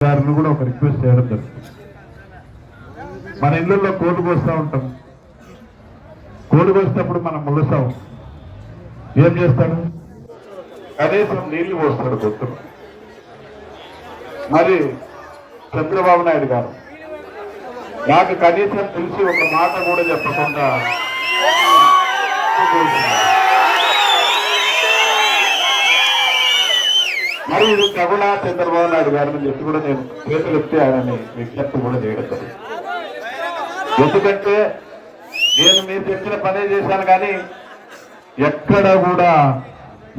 గారిని కూడా ఒక రిక్వెస్ట్ చేయడం జరుగుతుంది. మన ఇళ్ళల్లో కోళ్ళు కోస్తూ ఉంటాం. కోళ్ళు కోసినప్పుడు మనం ములుస్తాం. ఏం చేస్తాడు? కనీసం నీళ్లు పోస్తాడు కొత్తలు. మరి చంద్రబాబు నాయుడు గారు నాకు కనీసం తెలిసి ఒక మాట కూడా చెప్పకుండా మరి ఇది కగుణ చంద్రబాబు నాయుడు గారిని చెప్పి కూడా నేను చేతులు ఎత్తి ఆయనని విజ్ఞప్తి కూడా చేయడం జరిగింది. ఎందుకంటే నేను మీరు చెప్పిన పనే చేశాను, కానీ ఎక్కడ కూడా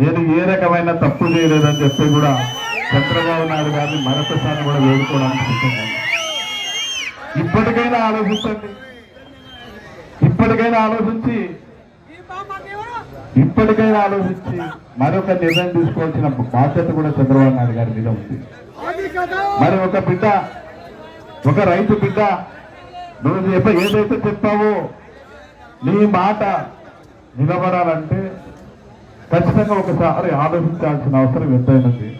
నేను ఏ రకమైన తప్పు చేయలేదని చెప్పి కూడా చంద్రబాబు నాయుడు గారిని మరొకసారి కూడా వేడుకోవడానికి సిద్ధంగా. ఇప్పటికైనా ఆలోచించండి, ఇప్పటికైనా ఆలోచించి మరొక నిర్ణయం తీసుకోవాల్సిన బాధ్యత కూడా చంద్రబాబు నాయుడు గారి మీద ఉంది. మరి ఒక రైతు బిడ్డ నువ్వు ఏదైతే చెప్పావో నీ మాట నిలబడాలంటే ఖచ్చితంగా ఒకసారి ఆలోచించాల్సిన అవసరం ఎంతైనది.